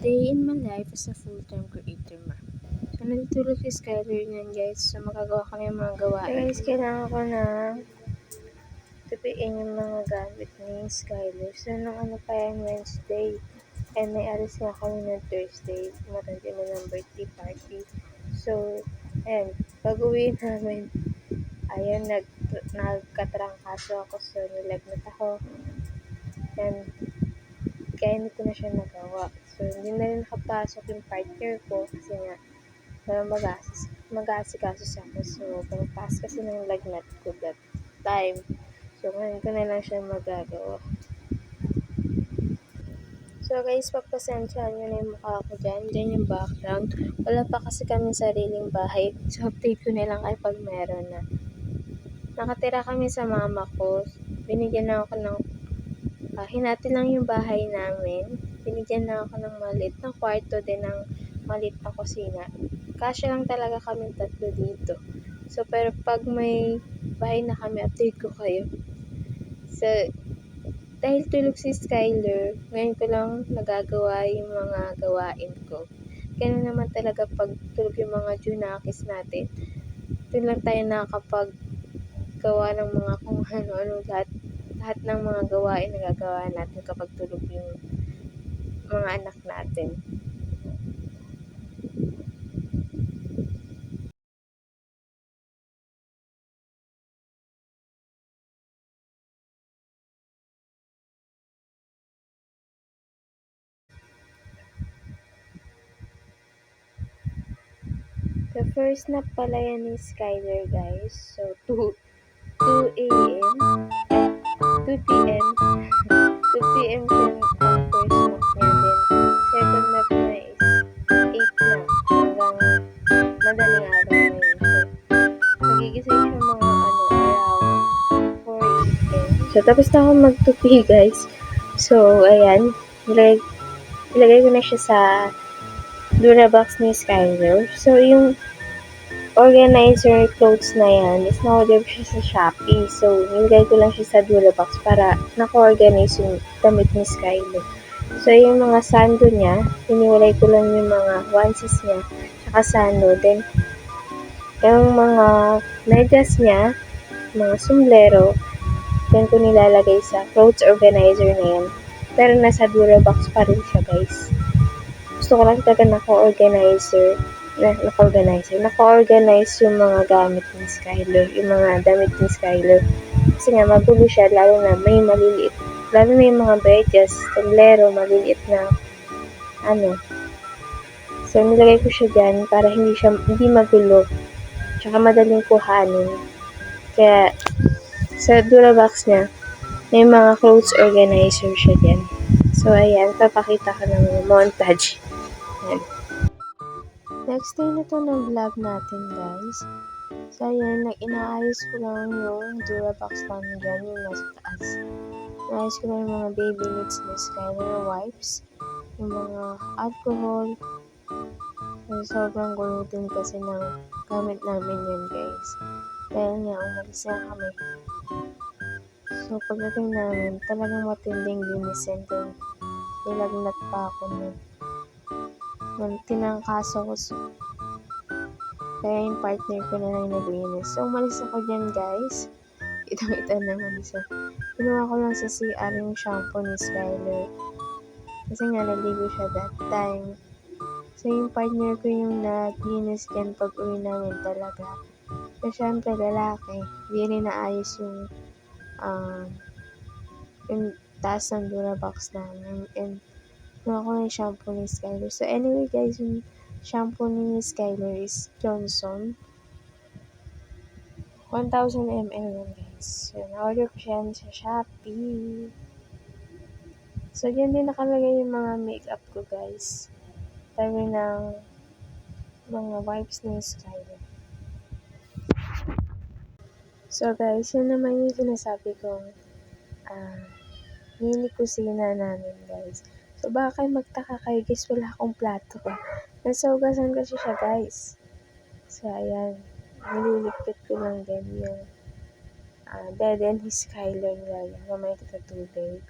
Day in my life as a full-time creator ma. So, natutulog si Skyler niyan guys. So, magagawa kami ng mga gawain. Guys, kailangan ko na tupiin yung mga gamit ni Skyler. So, nung ano pa yan, Wednesday. And may alis nga kami ng Thursday. Matindi mo ng birthday party. So, ayan. Pag-uwi namin, ayun, nagkatrangkaso ako. So, nilagnat ako. And, kaya hindi ko na siya nagawa. So, hindi na rin nakapasok yung partner ko kasi nga, parang mag-aasikaso sa akin. So, pagpapas kasi ng lagnat ko that time. So, ngayon ko na lang siya magagawa. So, guys, pagpasensyahan nyo na yung mukha ko dyan. Dyan yung background. Wala pa kasi kami sariling bahay. So, update ko na lang kapag meron na. Nakatira kami sa mama ko. Binigyan na ako ng hinati lang yung bahay namin. Binigyan na ako ng maliit na kwarto din ng maliit na kusina. Kasya lang talaga kami tatlo dito. So, pero pag may bahay na kami, update ko kayo. So, dahil tulog si Skyler, ngayon ko lang nagagawa yung mga gawain ko. Kaya naman talaga pag tulog yung mga junakis natin, doon lang tayo nakakapaggawa ng mga kung ano-ano lahat ng mga gawain na gagawa natin kapag tulog yung mga anak natin. The first nap pala yan ni Skyler guys. So 2 a.m. 2 p.m. 2 p.m. siya ang first nap niya. Then second nap niya is 8 na hanggang madaling araw na yun. So nagigising siya mga around 4 a.m. So tapos na ako magtupi guys. So ayan, ilagay ko na siya sa Durabox ni Skyler. So yung organizer clothes na yan is na-order siya sa Shopee. So, nilagay ko lang siya sa Durabox para naka-organize yung damit ni Skyler. So, yung mga sando niya, hiniwalay ko lang yung mga onesies niya, saka sando. Then, yung mga medyas niya, mga sombrero, yan ko nilalagay sa clothes organizer na yan. Pero nasa Durabox pa rin siya, guys. Gusto ko lang talaga naka-organize yung mga gamit ni Skyler, yung mga damit ni Skyler. Kasi nga, magulo siya, lalo na may maliliit. Lalo na yung mga bedyas, sombrero, maliliit na, So, nilagay ko siya dyan para hindi magulo. Tsaka madaling kuhanin. Kaya, sa Durabox niya, may mga clothes organizer siya dyan. So, ayan, papakita ko ng montage. Ayan. Next day na to ng vlog natin guys. So ayan, inaayos ko lang yung Durabox namin dyan, yung nasa taas. Inaayos ko lang yung mga baby needs ni Skyler, wipes, yung mga alcohol. Sobrang gulo din kasi ng gamit namin yan guys. Dahil nga, umalis na kami. So pagdating namin, talagang matinding linisin din. Nilagnat pa ako nun. Tinangkaso ko kaya yung partner ko na lang naglinis. So, umalis ako dyan, guys. Itang-ita naman siya. Kinuha ko lang sa CR yung shampoo ni Skyler. Kasi nga, naligo siya that time. So, yung partner ko yung naglinis dyan pag uwi namin talaga. So, syempre, lalaki. Hindi rin naayos yung taas ng Durabox namin. And, kinuha ko lang yung shampoo ni Skyler. So, anyway, guys, yung shampoo ni Skyler is Johnson. 1,000 ml yan guys. So, na-order ko siya sa Shopee. So, dyan din nakalagay yung mga makeup ko guys. Tayo ng mga wipes ni Skyler. So guys, yun naman yung sinasabi kong mini kusina namin guys. So, baka kayo magtaka kayo guys, wala akong plato pa. Nasa ugasan kasi siya guys. So, ayan. Nililigpit ko lang din yung dead end ni Skyler nila. Mamaya kita tubig.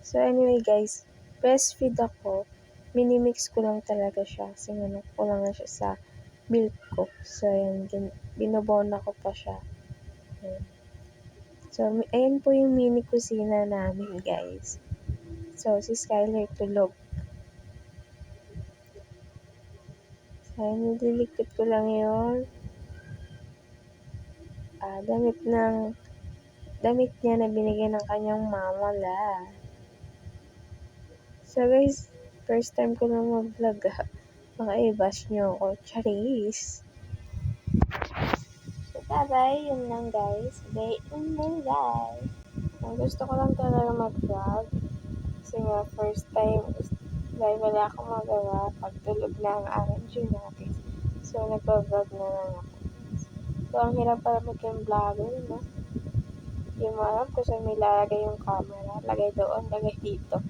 So, anyway guys, breastfeed ako. minimix ko lang talaga siya. Sinunok ko lang na siya sa milk ko. So, ayan, binobona ko pa siya. Ayan. So, ayan po yung mini kusina namin, guys. So, si Skyler tulog. So, ayan, nililikot ko lang yun. Damit niya na binigay ng kanyang mama la. So, guys, first time ko na mag-vlog, baka i-bash nyo ako. Charis! So, bye-bye. Yun lang, guys. Bye. Gusto ko lang talaga mag-vlog. Kasi nga, first time, dahil wala akong magawa, pagtulog na ang aking Junakis. So, nagpa-vlog na lang ako. So, ang hirap pala maging vlogger, no? Hindi mo alam kung saan may lalagay yung camera. Lagay doon, lagay dito.